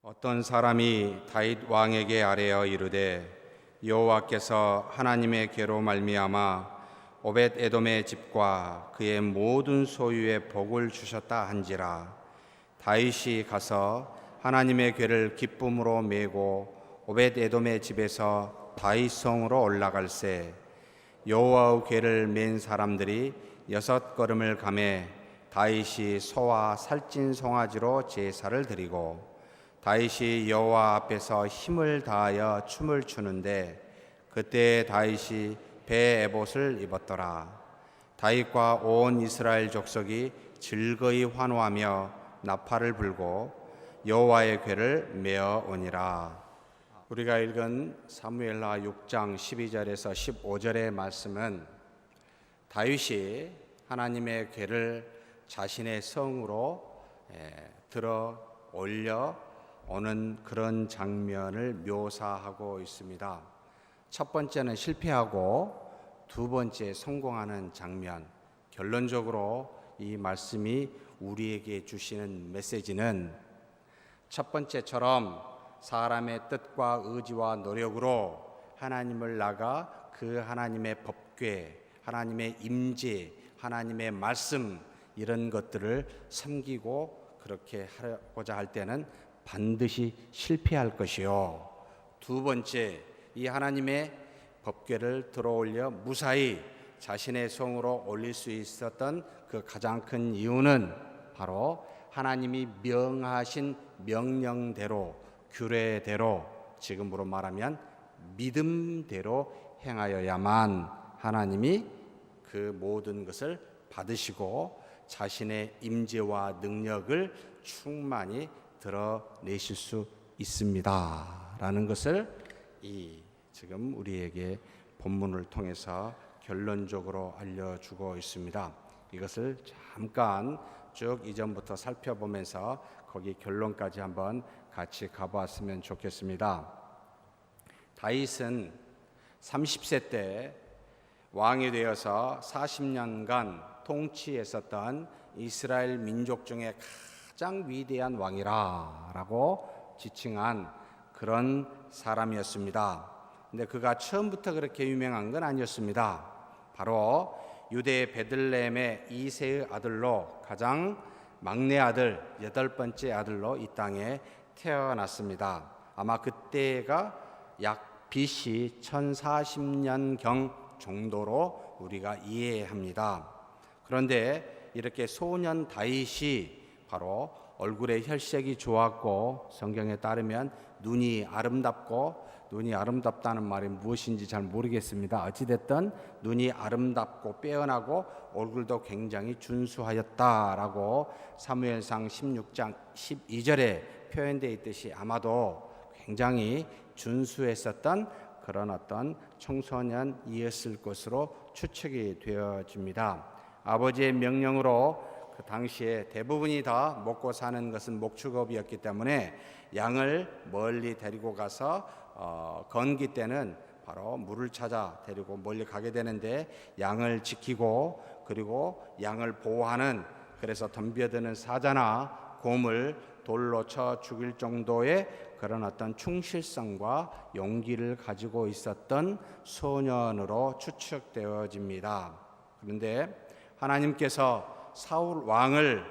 어떤 사람이 다윗 왕에게 아뢰어 이르되 여호와께서 하나님의 괴로 말미암아 오벳 에돔의 집과 그의 모든 소유에 복을 주셨다 한지라. 다윗이 가서 하나님의 괴를 기쁨으로 메고 오벳 에돔의 집에서 다윗 성으로 올라갈새 여호와의 괴를 맨 사람들이 6걸음을 가매 다윗이 소와 살찐 송아지로 제사를 드리고 다윗이 여호와 앞에서 힘을 다하여 춤을 추는데 그때 다윗이 배 에봇을 입었더라. 다윗과 온 이스라엘 족속이 즐거이 환호하며 나팔을 불고 여호와의 궤를 메어 오니라. 우리가 읽은 사무엘하 6장 12절에서 15절의 말씀은 다윗이 하나님의 궤를 자신의 성으로 들어 올려 오는 그런 장면을 묘사하고 있습니다. 첫 번째는 실패하고 두 번째 성공하는 장면. 결론적으로 이 말씀이 우리에게 주시는 메시지는 첫 번째처럼 사람의 뜻과 의지와 노력으로 하나님을 나가 그 하나님의 법궤, 하나님의 임재, 하나님의 말씀 이런 것들을 섬기고 그렇게 하고자 할 때는 반드시 실패할 것이요. 두 번째, 이 하나님의 법궤를 들어올려 무사히 자신의 성으로 올릴 수 있었던 그 가장 큰 이유는 바로 하나님이 명하신 명령대로, 규례대로, 지금으로 말하면 믿음대로 행하여야만 하나님이 그 모든 것을 받으시고 자신의 임재와 능력을 충만히 드러내실 수 있습니다 라는 것을 이 지금 우리에게 본문을 통해서 결론적으로 알려주고 있습니다. 이것을 잠깐 쭉 이전부터 살펴보면서 거기 결론까지 한번 같이 가보았으면 좋겠습니다. 다윗은 30세 때 왕이 되어서 40년간 통치했었던 이스라엘 민족 중에 가장 위대한 왕이라고 지칭한 그런 사람이었습니다. 근데 그가 처음부터 그렇게 유명한 건 아니었습니다. 바로 유대 베들레헴의 이세의 아들로 가장 막내 아들, 8번째 아들로 이 땅에 태어났습니다. 아마 그때가 약 BC 1040년경 정도로 우리가 이해합니다. 그런데 이렇게 소년 다윗이 바로 얼굴에 혈색이 좋았고 성경에 따르면 눈이 아름답다는 말이 무엇인지 잘 모르겠습니다. 어찌됐든 눈이 아름답고 빼어나고 얼굴도 굉장히 준수하였다라고 사무엘상 16장 12절에 표현되어 있듯이 아마도 굉장히 준수했었던 그런 어떤 청소년이었을 것으로 추측이 되어집니다. 아버지의 명령으로 그 당시에 대부분이 다 먹고 사는 것은 목축업이었기 때문에 양을 멀리 데리고 가서 건기 때는 바로 물을 찾아 데리고 멀리 가게 되는데 양을 지키고 그리고 양을 보호하는, 그래서 덤벼드는 사자나 곰을 돌로 쳐 죽일 정도의 그런 어떤 충실성과 용기를 가지고 있었던 소년으로 추측되어집니다. 그런데 하나님께서 사울 왕을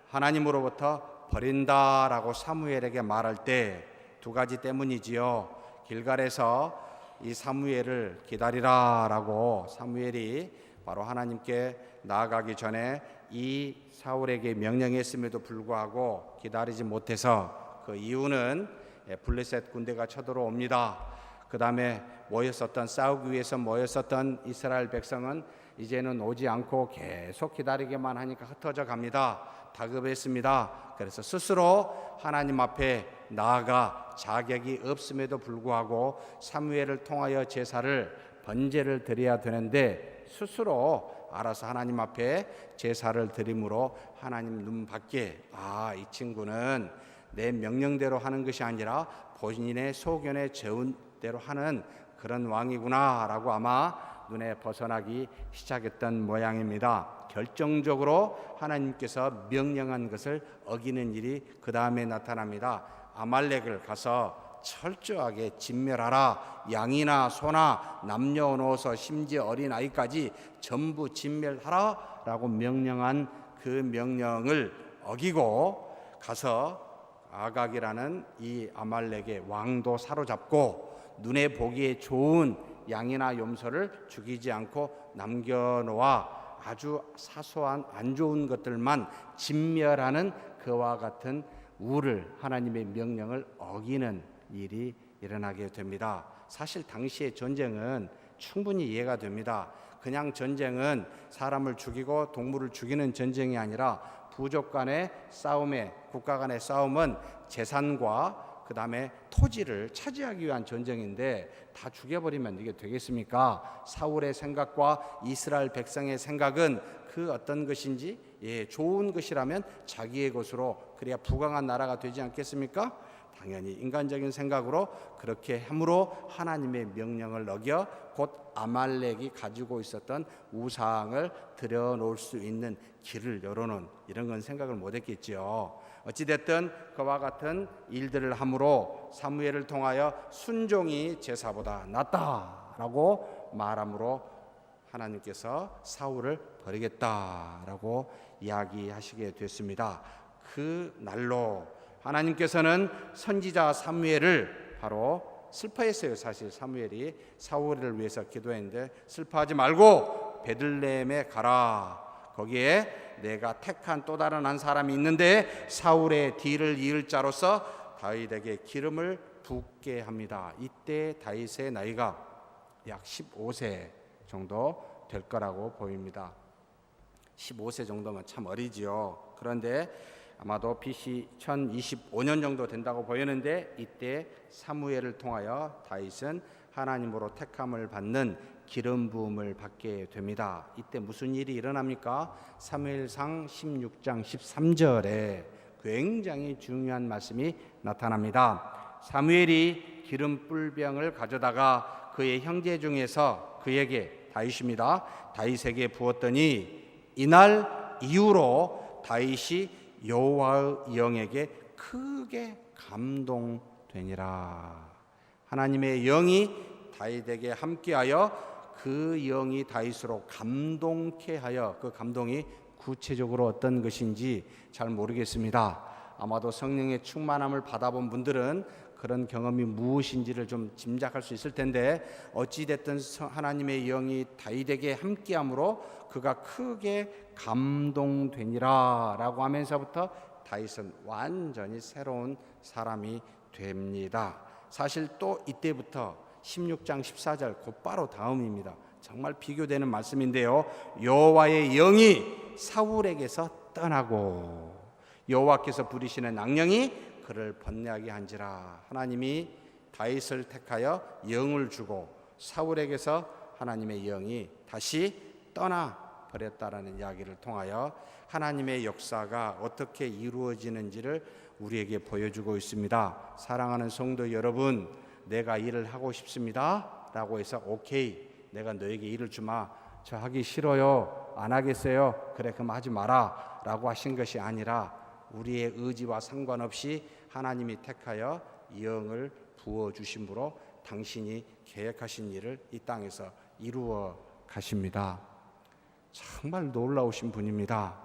하나님으로부터 버린다라고 사무엘에게 말할 때 두 가지 때문이지요. 길갈에서 이 사무엘을 기다리라라고 사무엘이 바로 하나님께 나아가기 전에 이 사울에게 명령했음에도 불구하고 기다리지 못해서 그 이유는 블레셋 군대가 쳐들어옵니다. 그 다음에 싸우기 위해서 모였었던 이스라엘 백성은 이제는 오지 않고 계속 기다리기만 하니까 흩어져 갑니다. 다급했습니다. 그래서 스스로 하나님 앞에 나아가 자격이 없음에도 불구하고 사무엘을 통하여 번제를 드려야 되는데 스스로 알아서 하나님 앞에 제사를 드림으로 하나님 눈밖에 이 친구는 내 명령대로 하는 것이 아니라 본인의 소견에 재운 대로 하는 그런 왕이구나 라고 아마 눈에 벗어나기 시작했던 모양입니다. 결정적으로 하나님께서 명령한 것을 어기는 일이 그 다음에 나타납니다. 아말렉을 가서 철저하게 진멸하라. 양이나 소나 남녀노소 심지어 어린아이까지 전부 진멸하라 라고 명령한 그 명령을 어기고 가서 아각이라는 이 아말렉의 왕도 사로잡고 눈에 보기에 좋은 양이나 염소를 죽이지 않고 남겨놓아 아주 사소한 안 좋은 것들만 진멸하는 그와 같은 우를 하나님의 명령을 어기는 일이 일어나게 됩니다. 사실 당시의 전쟁은 충분히 이해가 됩니다. 그냥 전쟁은 사람을 죽이고 동물을 죽이는 전쟁이 아니라 부족 간의 싸움에, 국가 간의 싸움은 재산과 그 다음에 토지를 차지하기 위한 전쟁인데 다 죽여버리면 이게 되겠습니까? 사울의 생각과 이스라엘 백성의 생각은 그 어떤 것인지 좋은 것이라면 자기의 것으로 그래야 부강한 나라가 되지 않겠습니까? 당연히 인간적인 생각으로 그렇게 함으로 하나님의 명령을 어겨 곧 아말렉이 가지고 있었던 우상을 들여놓을 수 있는 길을 열어놓은 이런 건 생각을 못했겠지요. 어찌됐든 그와 같은 일들을 함으로 사무엘을 통하여 순종이 제사보다 낫다라고 말함으로 하나님께서 사울을 버리겠다라고 이야기하시게 됐습니다. 그 날로 하나님께서는 선지자 사무엘을 바로 슬퍼했어요. 사실 사무엘이 사울을 위해서 기도했는데 슬퍼하지 말고 베들레헴에 가라. 거기에 내가 택한 또 다른 한 사람이 있는데 사울의 뒤를 이을 자로서 다윗에게 기름을 붓게 합니다. 이때 다윗의 나이가 약 15세 정도 될 거라고 보입니다. 15세 정도면 참 어리지요. 그런데 아마도 BC 1025년 정도 된다고 보이는데 이때 사무엘을 통하여 다윗은 하나님으로 택함을 받는 기름 부음을 받게 됩니다. 이때 무슨 일이 일어납니까? 사무엘상 16장 13절에 굉장히 중요한 말씀이 나타납니다. 사무엘이 기름 뿔병을 가져다가 그의 형제 중에서 그에게 다윗입니다. 다윗에게 부었더니 이날 이후로 다윗이 여호와의 영에게 크게 감동되니라. 하나님의 영이 다윗에게 함께하여 그 영이 다윗으로 감동케 하여 그 감동이 구체적으로 어떤 것인지 잘 모르겠습니다. 아마도 성령의 충만함을 받아본 분들은 그런 경험이 무엇인지를 좀 짐작할 수 있을 텐데 어찌됐든 하나님의 영이 다윗에게 함께함으로 그가 크게 감동되니라 라고 하면서부터 다윗은 완전히 새로운 사람이 됩니다. 사실 또 이때부터 16장 14절 곧바로 다음입니다. 정말 비교되는 말씀인데요. 여호와의 영이 사울에게서 떠나고 여호와께서 부리시는 악령이 그를 번뇌하게 한지라. 하나님이 다윗을 택하여 영을 주고 사울에게서 하나님의 영이 다시 떠나 버렸다라는 이야기를 통하여 하나님의 역사가 어떻게 이루어지는지를 우리에게 보여주고 있습니다. 사랑하는 성도 여러분, 내가 일을 하고 싶습니다 라고 해서 오케이, 내가 너에게 일을 주마, 저 하기 싫어요, 안 하겠어요, 그래 그럼 하지 마라 라고 하신 것이 아니라 우리의 의지와 상관없이 하나님이 택하여 영을 부어주심으로 당신이 계획하신 일을 이 땅에서 이루어 가십니다. 정말 놀라우신 분입니다.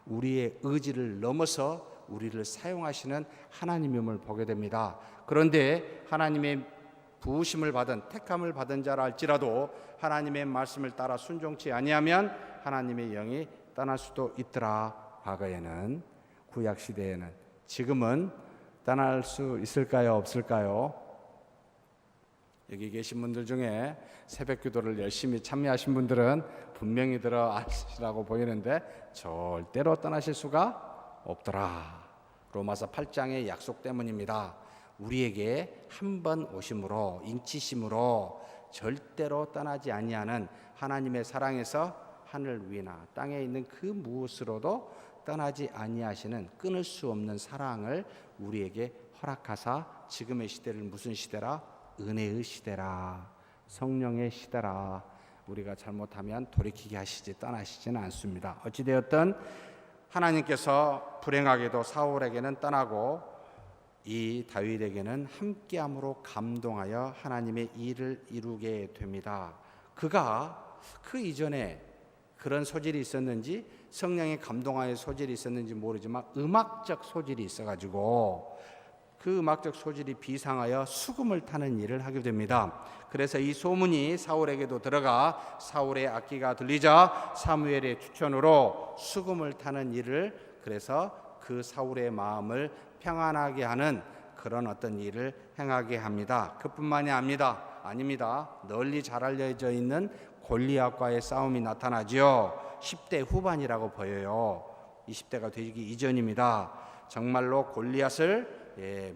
우리의 의지를 넘어서 우리를 사용하시는 하나님임을 보게 됩니다. 그런데 하나님의 부으심을 받은 택함을 받은 자라 할지라도 하나님의 말씀을 따라 순종치 아니하면 하나님의 영이 떠날 수도 있더라. 과거에는, 구약 시대에는. 지금은 떠날 수 있을까요? 없을까요? 여기 계신 분들 중에 새벽 기도를 열심히 참여하신 분들은 분명히 들어 아시라고 보이는데 절대로 떠나실 수가 없더라. 로마서 8장의 약속 때문입니다. 우리에게 한 번 오심으로, 인치심으로 절대로 떠나지 아니하는 하나님의 사랑에서 하늘 위나 땅에 있는 그 무엇으로도 떠나지 아니하시는 끊을 수 없는 사랑을 우리에게 허락하사 지금의 시대를 무슨 시대라? 은혜의 시대라, 성령의 시대라. 우리가 잘못하면 돌이키게 하시지 떠나시지는 않습니다. 어찌되었든 하나님께서 불행하게도 사울에게는 떠나고 이 다윗에게는 함께함으로 감동하여 하나님의 일을 이루게 됩니다. 그가 그 이전에 그런 소질이 있었는지, 성령의 감동하여 소질이 있었는지 모르지만 음악적 소질이 있어가지고 그 음악적 소질이 비상하여 수금을 타는 일을 하게 됩니다. 그래서 이 소문이 사울에게도 들어가 사울의 악기가 들리자 사무엘의 추천으로 수금을 타는 일을, 그래서 그 사울의 마음을 평안하게 하는 그런 어떤 일을 행하게 합니다. 그뿐만이 아닙니다. 널리 잘 알려져 있는 골리앗과의 싸움이 나타나죠. 10대 후반이라고 보여요. 20대가 되기 이전입니다. 정말로 골리앗을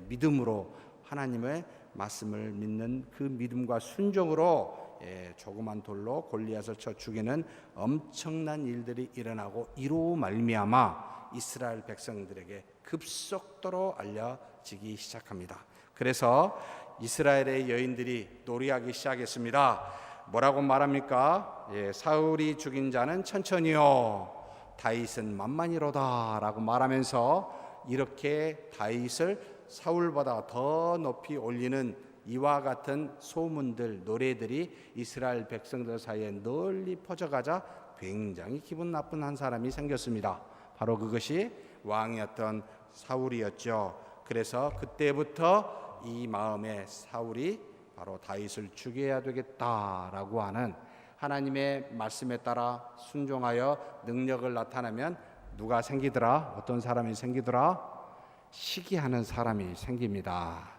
믿음으로, 하나님의 말씀을 믿는 그 믿음과 순종으로 조그만 돌로 골리앗을 쳐 죽이는 엄청난 일들이 일어나고, 이로 말미암아 이스라엘 백성들에게 급속도로 알려지기 시작합니다. 그래서 이스라엘의 여인들이 노래하기 시작했습니다. 뭐라고 말합니까? 사울이 죽인 자는 천천히요, 다윗은 만만이로다 라고 말하면서 이렇게 다윗을 사울보다 더 높이 올리는 이와 같은 소문들, 노래들이 이스라엘 백성들 사이에 널리 퍼져가자 굉장히 기분 나쁜 한 사람이 생겼습니다. 바로 그것이 왕이었던 사울이었죠. 그래서 그때부터 이 마음에 사울이 바로 다윗을 죽여야 되겠다라고 하는, 하나님의 말씀에 따라 순종하여 능력을 나타내면 누가 생기더라? 어떤 사람이 생기더라? 시기하는 사람이 생깁니다.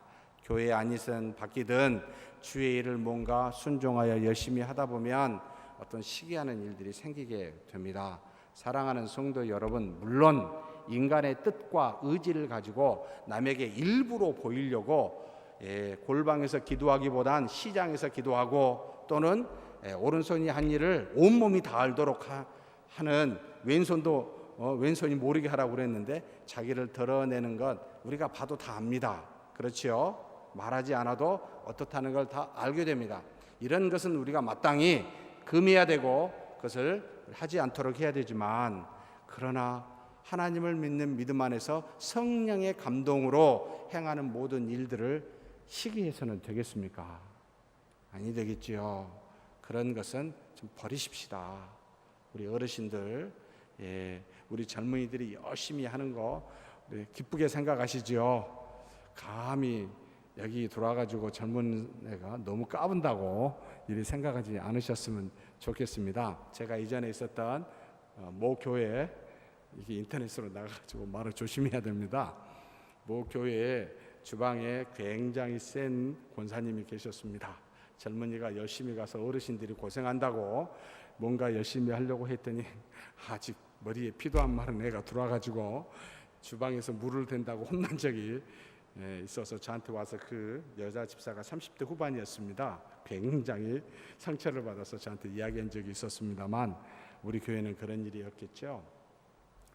교회 안이든 밖이든 주의 일을 뭔가 순종하여 열심히 하다 보면 어떤 시기하는 일들이 생기게 됩니다. 사랑하는 성도 여러분, 물론 인간의 뜻과 의지를 가지고 남에게 일부러 보이려고 골방에서 기도하기보단 시장에서 기도하고, 또는 오른손이 한 일을 온몸이 다 알도록 하는, 왼손이 모르게 하라고 그랬는데 자기를 드러내는 것 우리가 봐도 다 압니다. 그렇지요? 말하지 않아도 어떻다는 걸 다 알게 됩니다. 이런 것은 우리가 마땅히 금해야 되고 그것을 하지 않도록 해야 되지만, 그러나 하나님을 믿는 믿음 안에서 성령의 감동으로 행하는 모든 일들을 시기해서는 되겠습니까? 아니 되겠지요. 그런 것은 좀 버리십시다. 우리 어르신들, 우리 젊은이들이 열심히 하는 거 기쁘게 생각하시죠. 감히 여기 들어와가지고 젊은 애가 너무 까분다고 이리 생각하지 않으셨으면 좋겠습니다. 제가 이전에 있었던 모 교회, 이게 인터넷으로 나가가지고 말을 조심해야 됩니다. 모 교회에 주방에 굉장히 센 권사님이 계셨습니다. 젊은이가 열심히 가서 어르신들이 고생한다고 뭔가 열심히 하려고 했더니 아직 머리에 피도 안 마른 애가 들어와가지고 주방에서 물을 댄다고 혼난 적이 있어서 저한테 와서, 그 여자 집사가 30대 후반이었습니다. 굉장히 상처를 받아서 저한테 이야기한 적이 있었습니다만, 우리 교회는 그런 일이 없겠죠.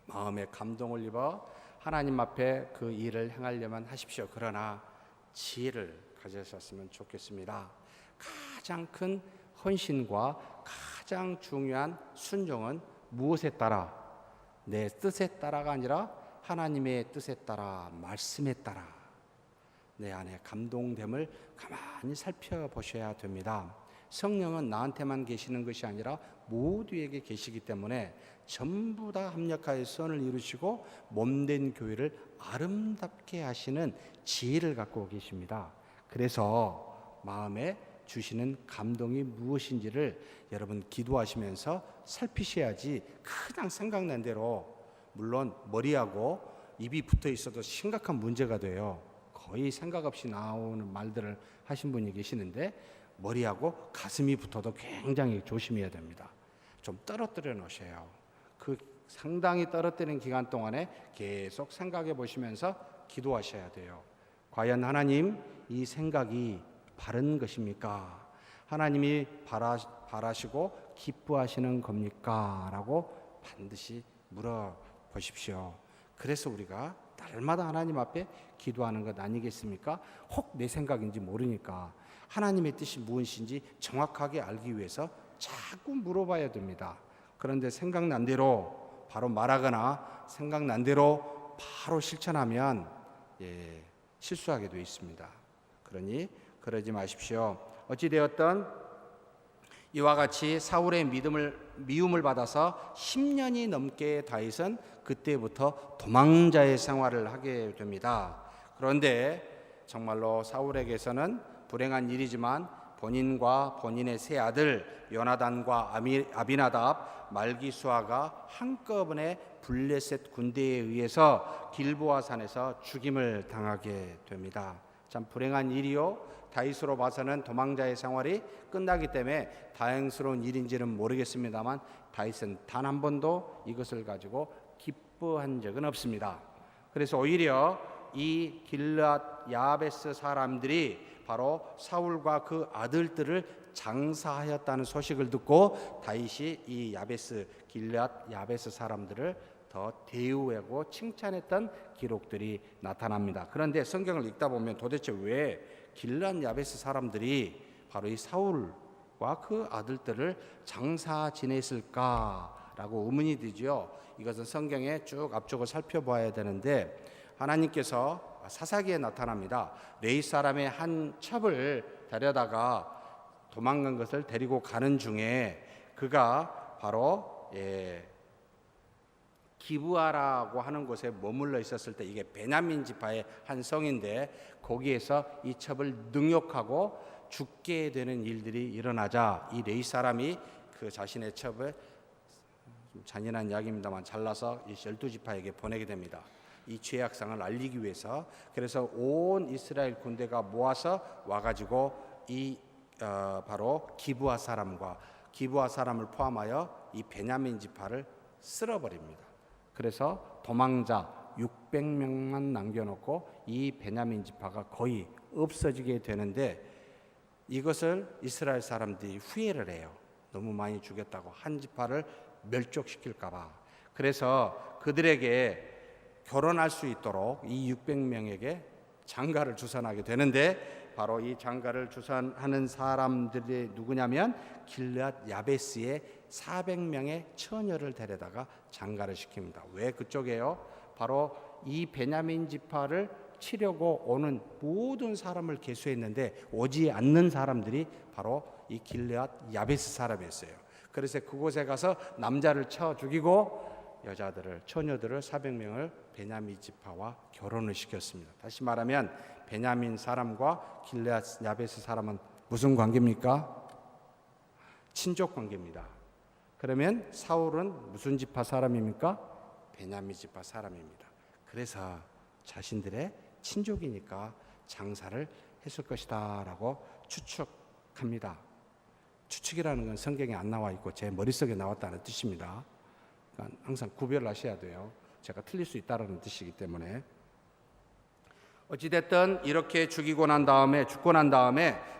마음에 감동을 입어 하나님 앞에 그 일을 행하려면 하십시오. 그러나 지혜를 가지셨으면 좋겠습니다. 가장 큰 헌신과 가장 중요한 순종은 무엇에 따라? 내 뜻에 따라가 아니라 하나님의 뜻에 따라, 말씀에 따라 내 안에 감동됨을 가만히 살펴보셔야 됩니다. 성령은 나한테만 계시는 것이 아니라 모두에게 계시기 때문에 전부 다 합력하여 선을 이루시고 몸된 교회를 아름답게 하시는 지혜를 갖고 계십니다. 그래서 마음에 주시는 감동이 무엇인지를 여러분 기도하시면서 살피셔야지, 그냥 생각난 대로, 물론 머리하고 입이 붙어 있어도 심각한 문제가 돼요. 거의 생각 없이 나오는 말들을 하신 분이 계시는데, 머리하고 가슴이 붙어도 굉장히 조심해야 됩니다. 좀 떨어뜨려 놓으셔요. 그 상당히 떨어뜨리는 기간 동안에 계속 생각해 보시면서 기도하셔야 돼요. 과연 하나님, 이 생각이 바른 것입니까? 하나님이 바라시고 기뻐하시는 겁니까? 라고 반드시 물어보십시오. 그래서 우리가 날마다 하나님 앞에 기도하는 것 아니겠습니까? 혹 내 생각인지 모르니까 하나님의 뜻이 무엇인지 정확하게 알기 위해서 자꾸 물어봐야 됩니다. 그런데 생각난 대로 바로 말하거나 생각난 대로 바로 실천하면 실수하게 되어 있습니다. 그러니 그러지 마십시오. 어찌되었든 이와 같이 사울의 미움을 받아서 10년이 넘게 다윗은 그때부터 도망자의 생활을 하게 됩니다. 그런데 정말로 사울에게서는 불행한 일이지만 본인과 본인의 세 아들 요나단과 아비나답, 말기수아가 한꺼번에 블레셋 군대에 의해서 길보아 산에서 죽임을 당하게 됩니다. 참 불행한 일이요. 다윗으로 봐서는 도망자의 생활이 끝나기 때문에 다행스러운 일인지는 모르겠습니다만 다윗은 단 한 번도 이것을 가지고 기뻐한 적은 없습니다. 그래서 오히려 이 길앗 야베스 사람들이 바로 사울과 그 아들들을 장사하였다는 소식을 듣고 다윗이 이 길앗 야베스 사람들을 더 대우하고 칭찬했던 기록들이 나타납니다. 그런데 성경을 읽다 보면 도대체 왜 길앗 야베스 사람들이 바로 이 사울과 그 아들들을 장사 지냈을까라고 의문이 들죠. 이것은 성경에 쭉 앞쪽을 살펴봐야 되는데 하나님께서 사사기에 나타납니다. 레위 사람의 한 첩을 데려다가 도망간 것을 데리고 가는 중에 그가 바로 기브아라고 하는 곳에 머물러 있었을 때 이게 베냐민 지파의 한 성인데 거기에서 이 첩을 능욕하고 죽게 되는 일들이 일어나자 이 레위 사람이 그 자신의 첩을 좀 잔인한 이야기입니다만 잘라서 이 12지파에게 보내게 됩니다. 이 죄악상을 알리기 위해서. 그래서 온 이스라엘 군대가 모아서 와가지고 이 바로 기브아 사람을 포함하여 이 베냐민 지파를 쓸어버립니다. 그래서 도망자 600명만 남겨놓고 이 베냐민 지파가 거의 없어지게 되는데 이것을 이스라엘 사람들이 후회를 해요. 너무 많이 죽였다고 한 지파를 멸족시킬까봐. 그래서 그들에게 결혼할 수 있도록 이 600명에게 장가를 주선하게 되는데 바로 이 장가를 주선하는 사람들이 누구냐면 길앗 야베스의 400명의 처녀를 데려다가 장가를 시킵니다. 왜 그쪽에요? 바로 이 베냐민 지파를 치려고 오는 모든 사람을 계수했는데 오지 않는 사람들이 바로 이 길앗 야베스 사람이었어요. 그래서 그곳에 가서 남자를 쳐 죽이고 처녀들을 400명을 베냐민 지파와 결혼을 시켰습니다. 다시 말하면 베냐민 사람과 길앗 야베스 사람은 무슨 관계입니까? 친족 관계입니다. 그러면 사울은 무슨 지파 사람입니까? 베냐민 지파 사람입니다. 그래서 자신들의 친족이니까 장사를 했을 것이다 라고 추측합니다. 추측이라는 건 성경에 안 나와 있고 제 머릿속에 나왔다는 뜻입니다. 그러니까 항상 구별을 하셔야 돼요. 제가 틀릴 수 있다는 뜻이기 때문에. 어찌됐든 이렇게 죽고 난 다음에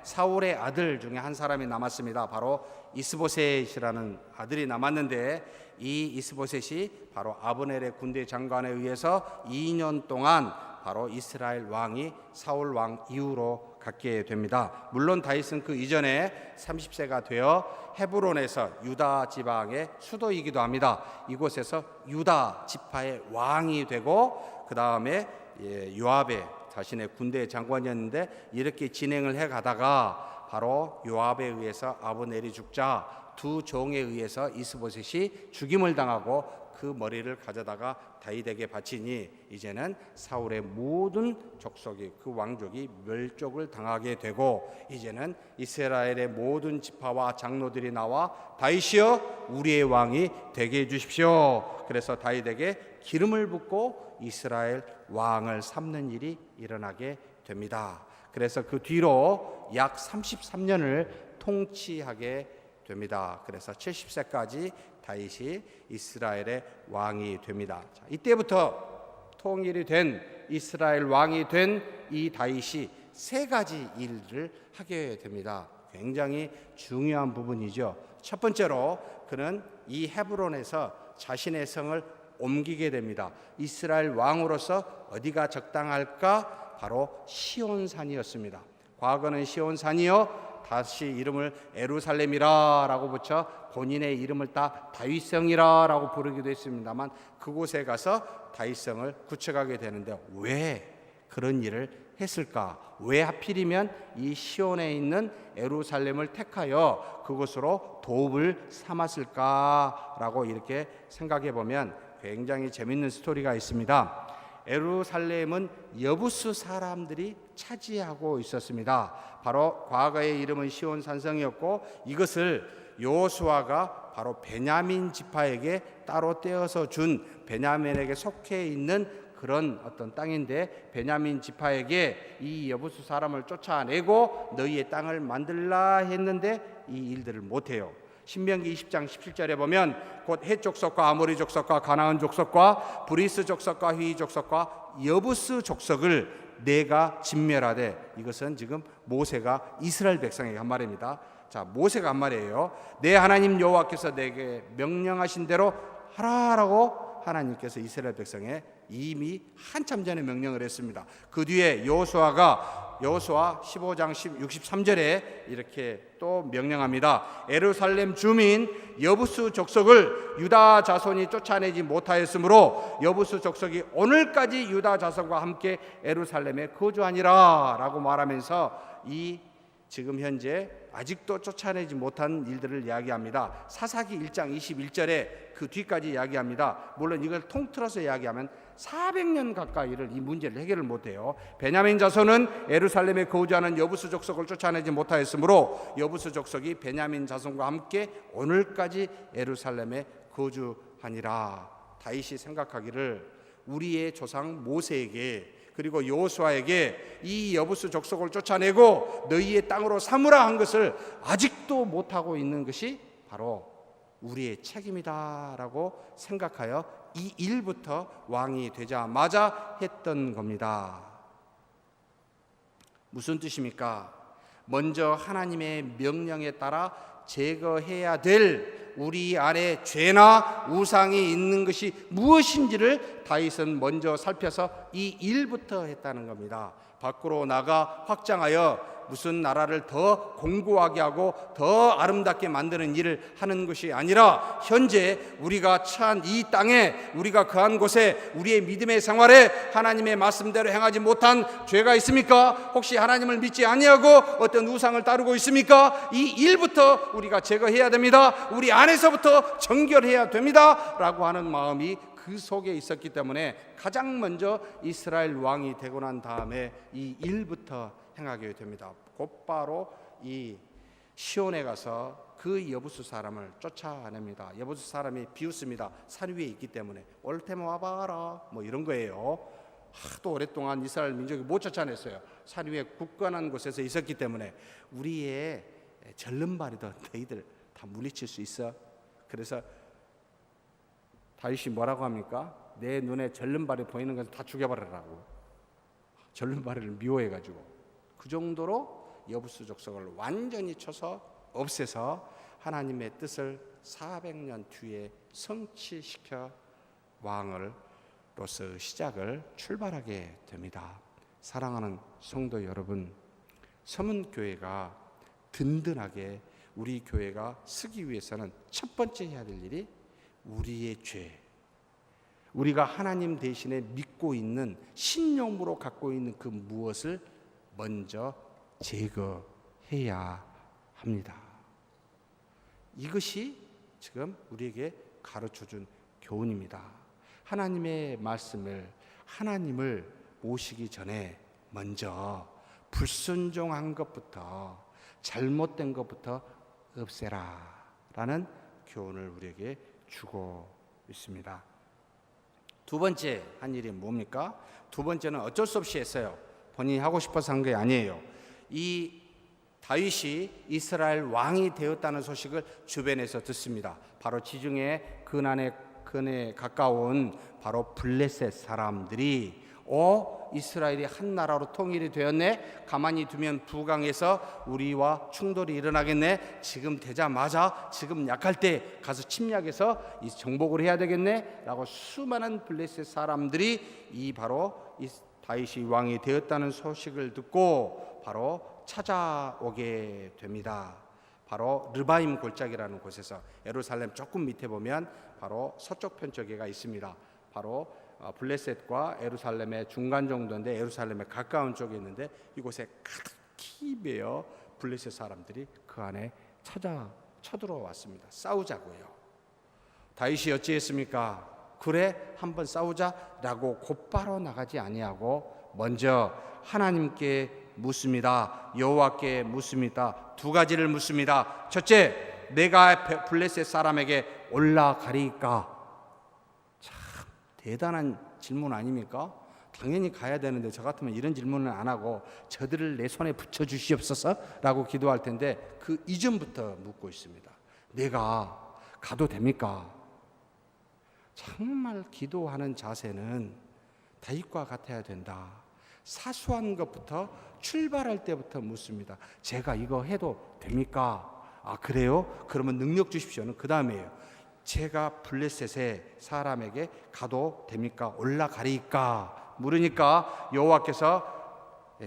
사울의 아들 중에 한 사람이 남았습니다. 바로 이스보셋이라는 아들이 남았는데 이 이스보셋이 바로 아브넬의 군대 장관에 의해서 2년 동안 바로 이스라엘 왕이 사울 왕 이후로 갖게 됩니다. 물론 다윗은 그 이전에 30세가 되어 헤브론에서 유다 지방의 수도이기도 합니다. 이곳에서 유다 지파의 왕이 되고 그 다음에 요압의 자신의 군대 장관이었는데 이렇게 진행을 해가다가 바로 요압에 의해서 아브넬이 죽자 두 종에 의해서 이스보셋이 죽임을 당하고 그 머리를 가져다가 다윗에게 바치니 이제는 사울의 모든 족속이 그 왕족이 멸족을 당하게 되고 이제는 이스라엘의 모든 지파와 장로들이 나와 다윗이여 우리의 왕이 되게 해주십시오. 그래서 다윗에게 기름을 붓고 이스라엘 왕을 삼는 일이 일어나게 됩니다. 그래서 그 뒤로 약 33년을 통치하게 됩니다. 그래서 70세까지 다윗이 이스라엘의 왕이 됩니다. 자, 이때부터 통일이 된 이스라엘 왕이 된 이 다윗이 세 가지 일을 하게 됩니다. 굉장히 중요한 부분이죠. 첫 번째로 그는 이 헤브론에서 자신의 성을 옮기게 됩니다. 이스라엘 왕으로서 어디가 적당할까? 바로 시온산이었습니다. 과거는 시온산이요 다시 이름을 에루살렘이라 라고 붙여 본인의 이름을 따 다윗성이라 라고 부르기도 했습니다만 그곳에 가서 다윗성을 구축하게 되는데 왜 그런 일을 했을까? 왜 하필이면 이 시온에 있는 예루살렘을 택하여 그곳으로 도읍을 삼았을까라고 이렇게 생각해 보면 굉장히 재밌는 스토리가 있습니다. 예루살렘은 여부스 사람들이 차지하고 있었습니다. 바로 과거의 이름은 시온 산성이었고, 이것을 여호수아가 바로 베냐민 지파에게 따로 떼어서 준, 베냐민에게 속해 있는 그런 어떤 땅인데, 베냐민 지파에게 이 여부수 사람을 쫓아내고 너희의 땅을 만들라 했는데 이 일들을 못해요. 신명기 20장 17절에 보면 곧 헷 족속과 아모리 족속과 가나안 족속과 브리스 족속과 휘 족속과 여부스 족속을 내가 진멸하되, 이것은 지금 모세가 이스라엘 백성에게 한 말입니다. 자, 모세가 한 말이에요. 내 하나님 여호와께서 내게 명령하신 대로 하라라고 하나님께서 이스라엘 백성에 이미 한참 전에 명령을 했습니다. 그 뒤에 여호수아 15장 63절에 이렇게 또 명령합니다. 예루살렘 주민 여부스 족속을 유다 자손이 쫓아내지 못하였으므로 여부스 족속이 오늘까지 유다 자손과 함께 예루살렘에 거주하니라 라고 말하면서 이 지금 현재 아직도 쫓아내지 못한 일들을 이야기합니다. 사사기 1장 21절에 그 뒤까지 이야기합니다. 물론 이걸 통틀어서 이야기하면 400년 가까이를 이 문제를 해결을 못해요. 베냐민 자손은 예루살렘에 거주하는 여부스 족속을 쫓아내지 못하였으므로 여부스 족속이 베냐민 자손과 함께 오늘까지 예루살렘에 거주하니라. 다윗이 생각하기를 우리의 조상 모세에게 그리고 여호수아에게 이 여부스 족속을 쫓아내고 너희의 땅으로 삼으라 한 것을 아직도 못하고 있는 것이 바로 우리의 책임이다라고 생각하여 이 일부터 왕이 되자마자 했던 겁니다. 무슨 뜻입니까? 먼저 하나님의 명령에 따라 제거해야 될 우리 안에 죄나 우상이 있는 것이 무엇인지를 다윗은 먼저 살펴서 이 일부터 했다는 겁니다. 밖으로 나가 확장하여 무슨 나라를 더 공고하게 하고 더 아름답게 만드는 일을 하는 것이 아니라 현재 우리가 처한 이 땅에, 우리가 거한 곳에 우리의 믿음의 생활에 하나님의 말씀대로 행하지 못한 죄가 있습니까? 혹시 하나님을 믿지 아니하고 어떤 우상을 따르고 있습니까? 이 일부터 우리가 제거해야 됩니다. 우리 안에서부터 정결해야 됩니다 라고 하는 마음이 그 속에 있었기 때문에 가장 먼저 이스라엘 왕이 되고 난 다음에 이 일부터 행하게 됩니다. 곧바로 이 시온에 가서 그 여부수 사람을 쫓아냅니다. 여부수 사람이 비웃습니다. 산 위에 있기 때문에. 올 테면 와봐라 뭐 이런 거예요. 하도 오랫동안 이스라엘 민족이 못 쫓아냈어요. 산 위에 굳건한 곳에서 있었기 때문에. 우리의 절름발이도 너희들 다 물리칠 수 있어. 그래서 다윗이 뭐라고 합니까? 내 눈에 절름발이 보이는 것을 다 죽여버리라고. 절름발이를 미워해가지고 그 정도로 여부스 족속을 완전히 쳐서 없애서 하나님의 뜻을 400년 뒤에 성취시켜 왕으로서 시작을 출발하게 됩니다. 사랑하는 성도 여러분, 서문교회가 든든하게 우리 교회가 서기 위해서는 첫 번째 해야 될 일이 우리의 죄, 우리가 하나님 대신에 믿고 있는 신념으로 갖고 있는 그 무엇을 먼저 제거해야 합니다. 이것이 지금 우리에게 가르쳐준 교훈입니다. 하나님의 말씀을, 하나님을 모시기 전에 먼저 불순종한 것부터, 잘못된 것부터 없애라 라는 교훈을 우리에게 주고 있습니다. 두 번째 한 일이 뭡니까? 두 번째는 어쩔 수 없이 했어요. 본인이 하고 싶어서 한 게 아니에요. 이 다윗이 이스라엘 왕이 되었다는 소식을 주변에서 듣습니다. 바로 지중해 근해 가까운 바로 블레셋 사람들이 이스라엘이 한 나라로 통일이 되었네. 가만히 두면 부강해서 우리와 충돌이 일어나겠네. 지금 되자마자 지금 약할 때 가서 침략해서 이 정복을 해야 되겠네 라고 수많은 블레셋 사람들이 이 바로 이 다윗이 왕이 되었다는 소식을 듣고 바로 찾아오게 됩니다. 바로 르바임 골짜기라는 곳에서 예루살렘 조금 밑에 보면 바로 서쪽 편 쪽에가 있습니다. 바로 블레셋과 에루살렘의 중간 정도인데 에루살렘에 가까운 쪽에 있는데 이곳에 가득히 베어 블레셋 사람들이 그 안에 쳐들어왔습니다. 싸우자고요. 다윗이 어찌했습니까? 그래 한번 싸우자라고 곧바로 나가지 아니하고 먼저 하나님께 묻습니다. 여호와께 묻습니다. 두 가지를 묻습니다. 첫째, 내가 블레셋 사람에게 올라가리까? 참 대단한 질문 아닙니까? 당연히 가야 되는데 저 같으면 이런 질문을 안 하고 저들을 내 손에 붙여 주시옵소서 라고 기도할 텐데 그 이전부터 묻고 있습니다. 내가 가도 됩니까? 정말 기도하는 자세는 다윗과 같아야 된다. 사소한 것부터 출발할 때부터 묻습니다. 제가 이거 해도 됩니까? 아 그래요? 그러면 능력 주십시오는 그 다음이에요. 제가 블레셋의 사람에게 가도 됩니까? 올라가리까? 물으니까 여호와께서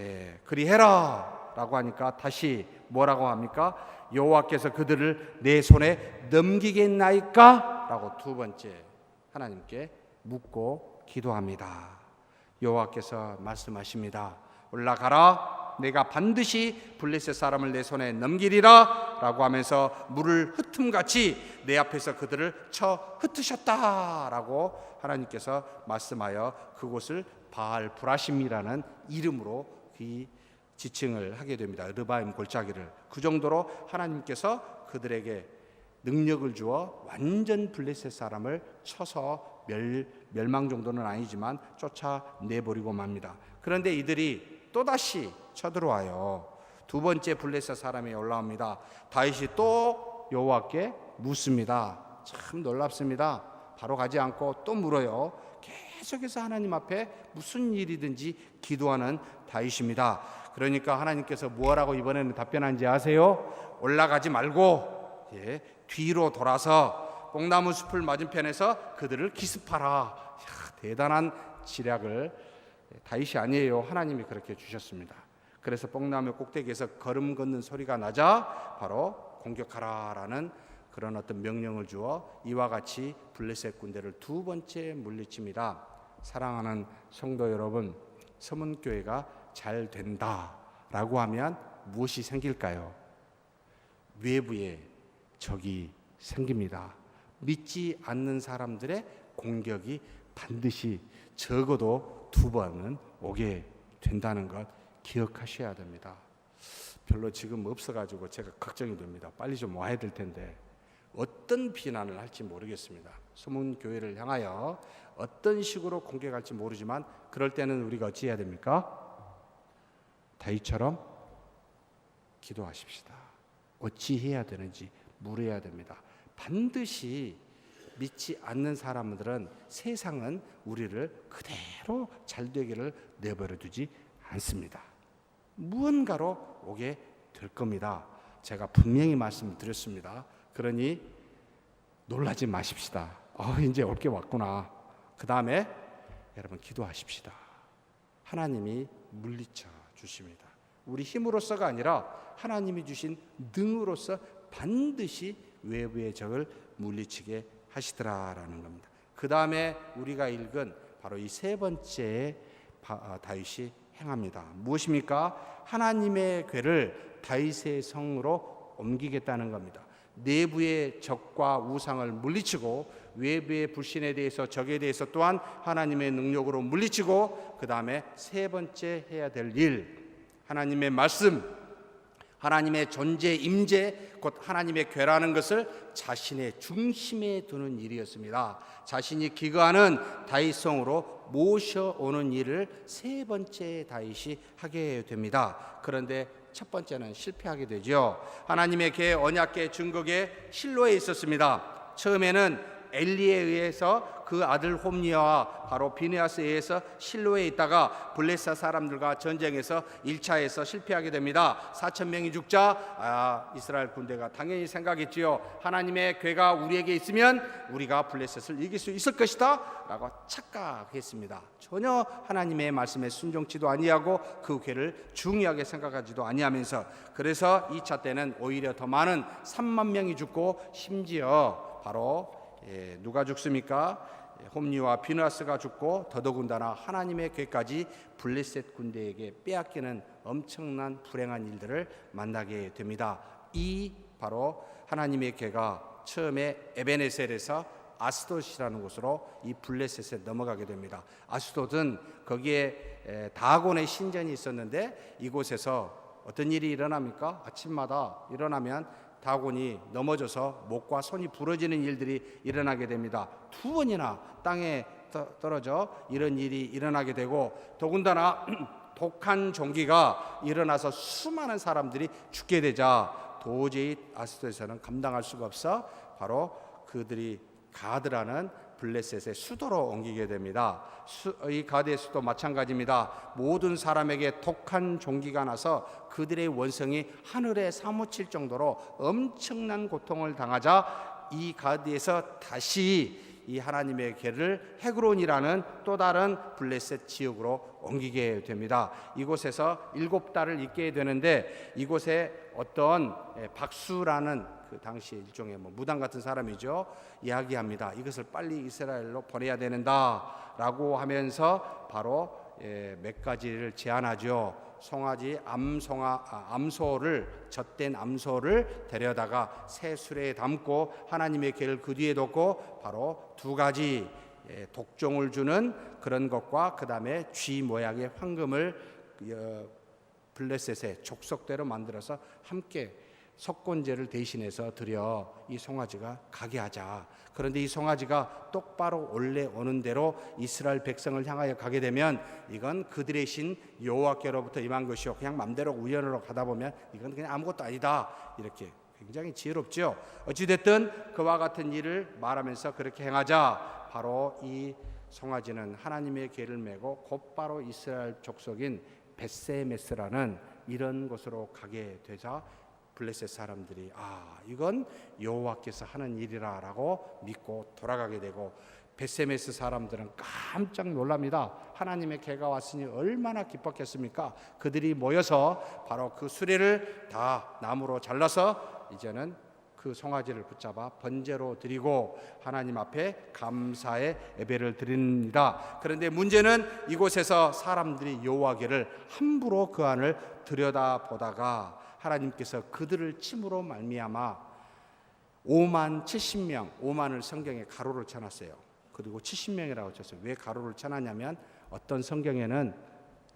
그리해라 라고 하니까 다시 뭐라고 합니까? 여호와께서 그들을 내 손에 넘기겠나이까? 라고 두 번째 하나님께 묻고 기도합니다. 여호와께서 말씀하십니다. 올라가라. 내가 반드시 블레셋 사람을 내 손에 넘기리라 라고 하면서 물을 흩음같이 내 앞에서 그들을 쳐 흩으셨다 라고 하나님께서 말씀하여 그곳을 바알 브라심이라는 이름으로 지칭을 하게 됩니다. 르바임 골짜기를. 그 정도로 하나님께서 그들에게 능력을 주어 완전 블레셋 사람을 쳐서 멸망 정도는 아니지만 쫓아내버리고 맙니다. 그런데 이들이 또다시 쳐들어와요. 두 번째 블레셋 사람이 올라옵니다. 다윗이 또 여호와께 묻습니다. 참 놀랍습니다. 바로 가지 않고 또 물어요. 계속해서 하나님 앞에 무슨 일이든지 기도하는 다윗입니다. 그러니까 하나님께서 뭐라고 이번에는 답변한지 아세요? 올라가지 말고 뒤로 돌아서 뽕나무 숲을 맞은편에서 그들을 기습하라. 대단한 지략을 다윗이 아니에요. 하나님이 그렇게 주셨습니다. 그래서 뽕나무 꼭대기에서 걸음 걷는 소리가 나자 바로 공격하라라는 그런 어떤 명령을 주어 이와 같이 블레셋 군대를 두 번째 물리칩니다. 사랑하는 성도 여러분, 서문교회가 잘 된다라고 하면 무엇이 생길까요? 외부에 적이 생깁니다. 믿지 않는 사람들의 공격이 반드시 적어도 두 번은 오게 된다는 것 기억하셔야 됩니다. 별로 지금 없어가지고 제가 걱정이 됩니다. 빨리 좀 와야 될 텐데 어떤 비난을 할지 모르겠습니다. 소문교회를 향하여 어떤 식으로 공격할지 모르지만 그럴 때는 우리가 어찌 해야 됩니까? 다윗처럼 기도하십시다. 어찌 해야 되는지 물어야 됩니다. 반드시 믿지 않는 사람들은 세상은 우리를 그대로 잘 되기를 내버려 두지 않습니다. 무언가로 오게 될 겁니다. 제가 분명히 말씀드렸습니다. 그러니 놀라지 마십시다. 이제 올 게 왔구나. 그 다음에 여러분 기도하십시다. 하나님이 물리쳐 주십니다. 우리 힘으로서가 아니라 하나님이 주신 능으로서 반드시 외부의 적을 물리치게 하시더라라는 겁니다. 그 다음에 우리가 읽은 바로 이 세 번째 다윗이 행합니다. 무엇입니까? 하나님의 궤를 다윗의 성으로 옮기겠다는 겁니다. 내부의 적과 우상을 물리치고 외부의 불신에 대해서 적에 대해서 또한 하나님의 능력으로 물리치고 그 다음에 세 번째 해야 될 일, 하나님의 말씀, 하나님의 존재, 임재, 곧 하나님의 궤라는 것을 자신의 중심에 두는 일이었습니다. 자신이 기거하는 다윗성으로 모셔오는 일을 세 번째 다윗이 하게 됩니다. 그런데 첫 번째는 실패하게 되죠. 하나님의 궤, 언약궤, 증거궤 실로에 있었습니다. 처음에는 엘리에 의해서 그 아들 홈리와 바로 비느하스에 의해서 실로에 있다가 블레셋 사람들과 전쟁에서 1차에서 실패하게 됩니다. 4,000명이 죽자 이스라엘 군대가 당연히 생각했지요. 하나님의 궤가 우리에게 있으면 우리가 블레셋을 이길 수 있을 것이다 라고 착각했습니다. 전혀 하나님의 말씀에 순종치도 아니하고 그 궤를 중요하게 생각하지도 아니하면서 그래서 2차 때는 오히려 더 많은 3만 명이 죽고 심지어 바로 누가 죽습니까? 홈리와 비누아스가 죽고 더더군다나 하나님의 궤까지 블레셋 군대에게 빼앗기는 엄청난 불행한 일들을 만나게 됩니다. 이 바로 하나님의 궤가 처음에 에베네셀에서 아스돗이라는 곳으로 이 블레셋에 넘어가게 됩니다. 아스돗은 거기에 다곤의 신전이 있었는데 이곳에서 어떤 일이 일어납니까? 아침마다 일어나면 다곤이 넘어져서 목과 손이 부러지는 일들이 일어나게 됩니다. 2번이나 땅에 떨어져 이런 일이 일어나게 되고, 더군다나 독한 종기가 일어나서 수많은 사람들이 죽게 되자 도저히 아스돗에서는 감당할 수가 없어 바로 그들이 가드라는 블레셋의 수도로 옮기게 됩니다. 이 가드의 수도 마찬가지입니다. 모든 사람에게 독한 종기가 나서 그들의 원성이 하늘에 사무칠 정도로 엄청난 고통을 당하자 이 가드에서 다시 이 하나님의 궤를 헤그론이라는 또 다른 블레셋 지역으로 옮기게 됩니다. 이곳에서 7달을 있게 되는데 이곳에 어떤 박수라는 그 당시 일종의 무당 같은 사람이죠. 이야기합니다. 이것을 빨리 이스라엘로 보내야 되는다라고 하면서 바로 몇 가지를 제안하죠. 송아지 암소를 젖된 암소를 데려다가 새 수레에 담고 하나님의 궤를 그 뒤에 뒀고 바로 2가지 독종을 주는 그런 것과 그 다음에 쥐 모양의 황금을 블레셋의 족속대로 만들어서 함께 석곤제를 대신해서 드려 이 송아지가 가게 하자. 그런데 이 송아지가 똑바로 원래 오는 대로 이스라엘 백성을 향하여 가게 되면 이건 그들의 신 여호와께로부터 임한 것이요 그냥 맘대로 우연으로 가다 보면 이건 그냥 아무것도 아니다. 이렇게 굉장히 지혜롭죠. 어찌됐든 그와 같은 일을 말하면서 그렇게 행하자 바로 이 송아지는 하나님의 궤를 메고 곧바로 이스라엘 족속인 벳세메스라는 이런 곳으로 가게 되자 블레셋 사람들이 이건 여호와께서 하는 일이라라고 믿고 돌아가게 되고, 벳세메스 사람들은 깜짝 놀랍니다. 하나님의 궤가 왔으니 얼마나 기뻤겠습니까? 그들이 모여서 바로 그 수레를 다 나무로 잘라서 이제는 그 송아지를 붙잡아 번제로 드리고 하나님 앞에 감사의 예배를 드립니다. 그런데 문제는 이곳에서 사람들이 여호와께를 함부로 그 안을 들여다보다가 하나님께서 그들을 침으로 말미암아 5만 70명, 5만을 성경에 가로를 쳐놨어요. 그리고 70명이라고 쳤어요. 왜 가로를 쳐놨냐면 어떤 성경에는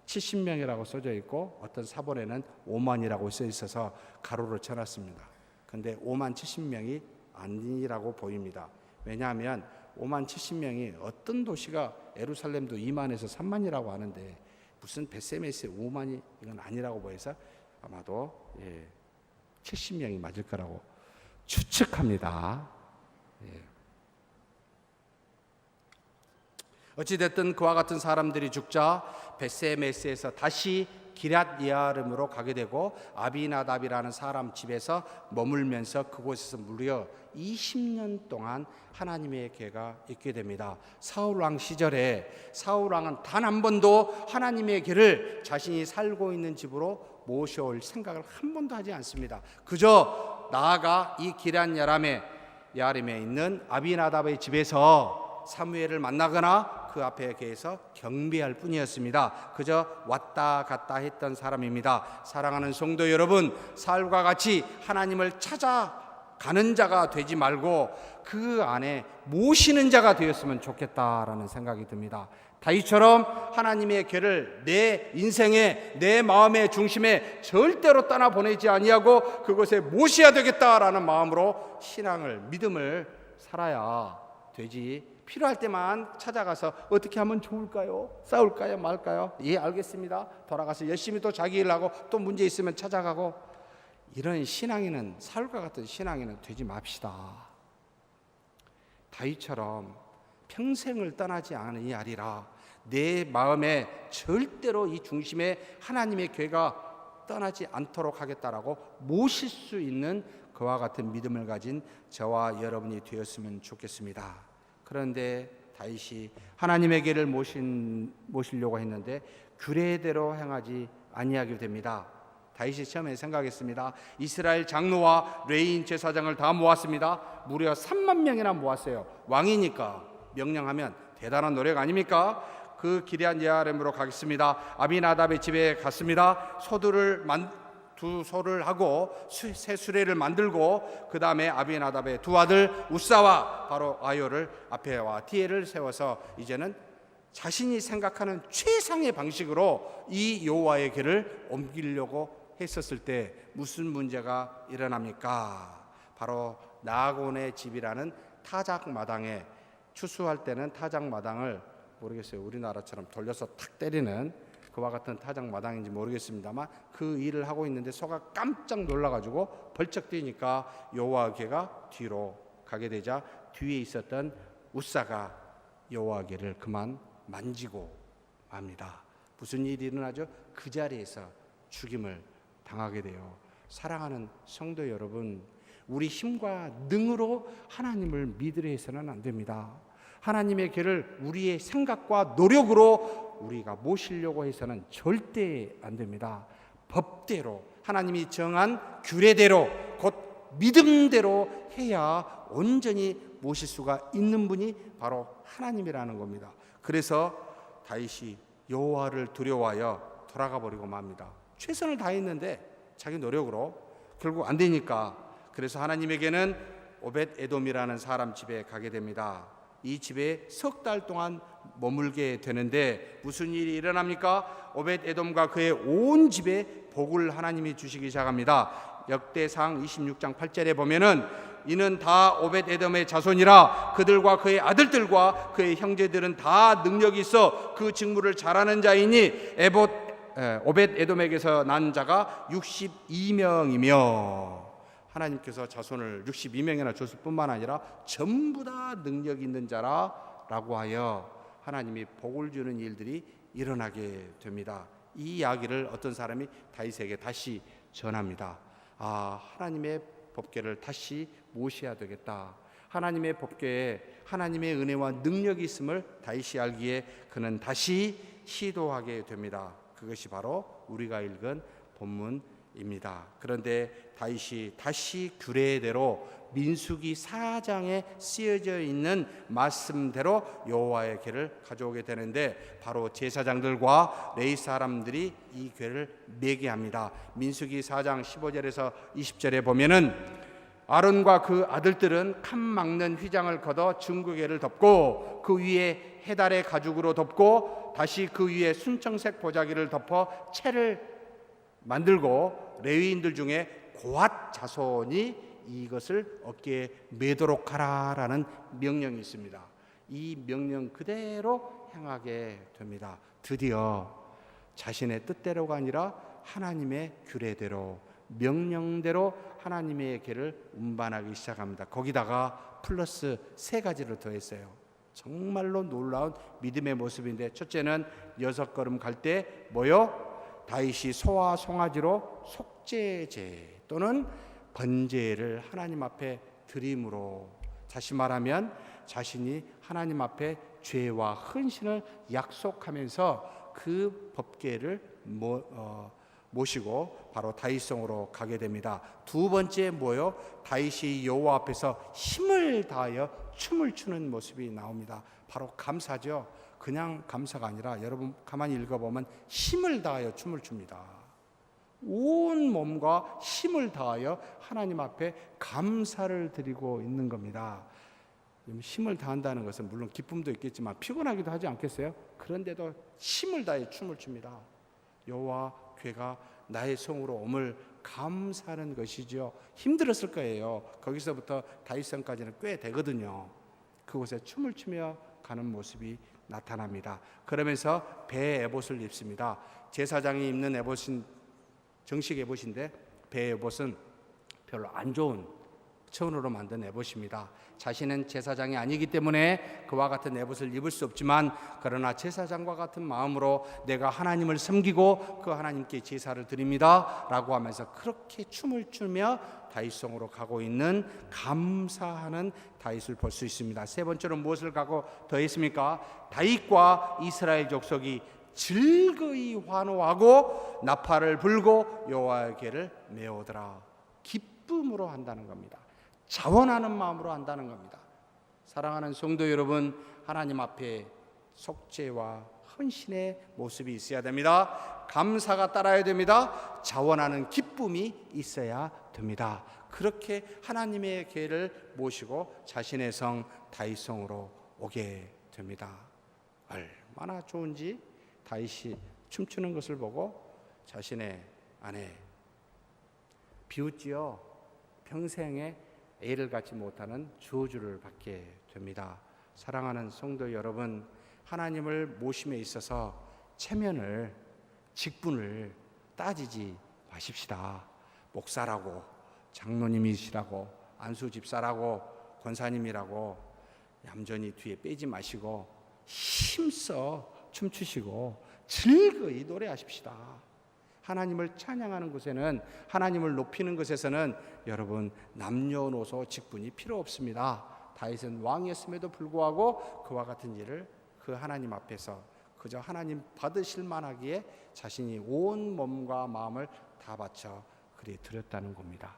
70명이라고 써져 있고 어떤 사본에는 5만이라고 써 있어서 가로를 쳐놨습니다. 그런데 5만 70명이 아니라고 보입니다. 왜냐하면 5만 70명이 어떤 도시가 예루살렘도 2만에서 3만이라고 하는데 무슨 벳세메스의 5만이 이건 아니라고 보여서 아마도 70명이 맞을 거라고 추측합니다. 어찌됐든 그와 같은 사람들이 죽자 벳세메스에서 다시 기럇 예아림으로 가게 되고 아비나답이라는 사람 집에서 머물면서 그곳에서 무려 20년 동안 하나님의 궤가 있게 됩니다. 사울 왕 시절에 사울 왕은 단 한 번도 하나님의 궤를 자신이 살고 있는 집으로 모셔올 생각을 한 번도 하지 않습니다. 그저 나아가 이 기럇 예아림에 있는 아비나답의 집에서 사무엘을 만나거나 그 앞에 계서 경배할 뿐이었습니다. 그저 왔다 갔다 했던 사람입니다. 사랑하는 성도 여러분, 사울과 같이 하나님을 찾아가는 자가 되지 말고 그 안에 모시는 자가 되었으면 좋겠다라는 생각이 듭니다. 다윗처럼 하나님의 궤를 내 인생의 내 마음의 중심에 절대로 떠나보내지 아니하고 그곳에 모셔야 되겠다라는 마음으로 신앙을 믿음을 살아야 되지. 필요할 때만 찾아가서 어떻게 하면 좋을까요? 싸울까요? 말까요? 예, 알겠습니다. 돌아가서 열심히 또 자기 일하고 또 문제 있으면 찾아가고, 이런 신앙인은 사울과 같은 신앙인은 되지 맙시다. 다윗처럼 평생을 떠나지 아니하리라. 내 마음에 절대로 이 중심에 하나님의 궤가 떠나지 않도록 하겠다라고 모실 수 있는 그와 같은 믿음을 가진 저와 여러분이 되었으면 좋겠습니다. 그런데 다윗이 하나님의 궤를 모시려고 했는데 규례대로 행하지 아니하게 됩니다. 다윗이 처음에 생각했습니다. 이스라엘 장로와 레위인 제사장을 다 모았습니다. 무려 3만 명이나 모았어요. 왕이니까 명령하면 대단한 노력 아닙니까? 그 기리한 예아렘으로 가겠습니다. 아비나답의 집에 갔습니다. 두 소를 하고 새 수레를 만들고 그 다음에 아비나답의 두 아들 우사와 바로 아요를 앞에와 뒤에를 세워서 이제는 자신이 생각하는 최상의 방식으로 이 여호와의 궤를 옮기려고 했었을 때 무슨 문제가 일어납니까? 바로 나곤의 집이라는 타작마당에, 추수할 때는 타작마당을 모르겠어요, 우리나라처럼 돌려서 탁 때리는 그와 같은 타작마당인지 모르겠습니다만 그 일을 하고 있는데 소가 깜짝 놀라가지고 벌쩍 뛰니까 여호와 궤가 뒤로 가게 되자 뒤에 있었던 우사가 여호와 궤를 그만 만지고 맙니다. 무슨 일이 일어나죠? 그 자리에서 죽임을 당하게 돼요. 사랑하는 성도 여러분, 우리 힘과 능으로 하나님을 믿으려 해서는 안 됩니다. 하나님의 궤를 우리의 생각과 노력으로 우리가 모시려고 해서는 절대 안 됩니다. 법대로 하나님이 정한 규례대로 곧 믿음대로 해야 온전히 모실 수가 있는 분이 바로 하나님이라는 겁니다. 그래서 다윗이 여호와를 두려워하여 돌아가 버리고 맙니다. 최선을 다했는데 자기 노력으로 결국 안 되니까, 그래서 하나님에게는 오벳 에돔이라는 사람 집에 가게 됩니다. 이 집에 석 달 동안 머물게 되는데 무슨 일이 일어납니까? 오벳 에돔과 그의 온 집에 복을 하나님이 주시기 시작합니다. 역대상 26장 8절에 보면은 이는 다 오벳 에돔의 자손이라 그들과 그의 아들들과 그의 형제들은 다 능력이 있어 그 직무를 잘하는 자이니 오벳 에돔에게서 난 자가 62명이며 하나님께서 자손을 62명이나 줬을 뿐만 아니라 전부 다 능력 있는 자라라고 하여 하나님이 복을 주는 일들이 일어나게 됩니다. 이 이야기를 어떤 사람이 다윗에게 다시 전합니다. 하나님의 법궤를 다시 모셔야 되겠다. 하나님의 법궤에 하나님의 은혜와 능력이 있음을 다윗이 알기에 그는 다시 시도하게 됩니다. 그것이 바로 우리가 읽은 본문입니다. 그런데 다윗이 다시 규례대로 민수기 4장에 쓰여져 있는 말씀대로 여호와의 궤를 가져오게 되는데 바로 제사장들과 레위 사람들이 이 궤를 매게 합니다. 민수기 4장 15절에서 20절에 보면은 아론과 그 아들들은 칸 막는 휘장을 걷어 증거궤를 덮고 그 위에 해달의 가죽으로 덮고 다시 그 위에 순청색 보자기를 덮어 채를 만들고 레위인들 중에 고앗 자손이 이것을 어깨에 매도록 하라라는 명령이 있습니다. 이 명령 그대로 행하게 됩니다. 드디어 자신의 뜻대로가 아니라 하나님의 규례대로 명령대로 하나님의 궤를 운반하기 시작합니다. 거기다가 플러스 3가지를 더했어요. 정말로 놀라운 믿음의 모습인데, 첫째는 6걸음 갈 때 뭐요? 다윗이 소와 송아지로 속죄제 또는 번제를 하나님 앞에 드림으로, 다시 말하면 자신이 하나님 앞에 죄와 헌신을 약속하면서 그 법궤를 모시고 바로 다윗성으로 가게 됩니다. 두 번째 뭐요? 다윗이 여호와 앞에서 힘을 다하여 춤을 추는 모습이 나옵니다. 바로 감사죠. 그냥 감사가 아니라 여러분 가만히 읽어보면 힘을 다하여 춤을 춥니다. 온 몸과 힘을 다하여 하나님 앞에 감사를 드리고 있는 겁니다. 힘을 다한다는 것은 물론 기쁨도 있겠지만 피곤하기도 하지 않겠어요? 그런데도 힘을 다해 춤을 춥니다. 여호와 궤가 나의 성으로 옴을 감사하는 것이죠. 힘들었을 거예요. 거기서부터 다윗성까지는 꽤 되거든요. 그곳에 춤을 추며 가는 모습이 나타납니다. 그러면서 배 에봇을 입습니다. 제사장이 입는 에봇은 정식 에봇인데 배 에봇은 별로 안 좋은 천으로 만든 에봇입니다. 자신은 제사장이 아니기 때문에 그와 같은 에봇을 입을 수 없지만, 그러나 제사장과 같은 마음으로 내가 하나님을 섬기고 그 하나님께 제사를 드립니다 라고 하면서 그렇게 춤을 추며 다윗성으로 가고 있는 감사하는 다윗을 볼 수 있습니다. 세 번째로 무엇을 가고 더했습니까? 다윗과 이스라엘 족속이 즐거이 환호하고 나팔을 불고 여호와의 궤를 메우더라. 기쁨으로 한다는 겁니다. 자원하는 마음으로 한다는 겁니다. 사랑하는 성도 여러분, 하나님 앞에 속죄와 헌신의 모습이 있어야 됩니다. 감사가 따라야 됩니다. 자원하는 기쁨이 있어야 됩니다. 그렇게 하나님의 궤를 모시고 자신의 성 다윗성으로 오게 됩니다. 얼마나 좋은지 다윗이 춤추는 것을 보고 자신의 아내 비웃지어 평생에 애를 갖지 못하는 저주를 받게 됩니다. 사랑하는 성도 여러분, 하나님을 모심에 있어서 체면을, 직분을 따지지 마십시다. 목사라고, 장로님이시라고, 안수집사라고, 권사님이라고 얌전히 뒤에 빼지 마시고 힘써 춤추시고 즐거이 노래하십시다. 하나님을 찬양하는 곳에는, 하나님을 높이는 것에서는 여러분 남녀노소 직분이 필요 없습니다. 다윗은 왕이었음에도 불구하고 그와 같은 일을 그 하나님 앞에서 그저 하나님 받으실 만하기에 자신이 온 몸과 마음을 다 바쳐 그리 드렸다는 겁니다.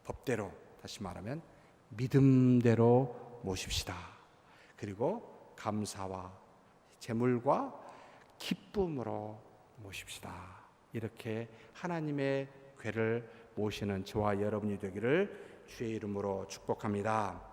법대로, 다시 말하면 믿음대로 모십시다. 그리고 감사와 제물과 기쁨으로 모십시다. 이렇게 하나님의 궤를 모시는 저와 여러분이 되기를 주의 이름으로 축복합니다.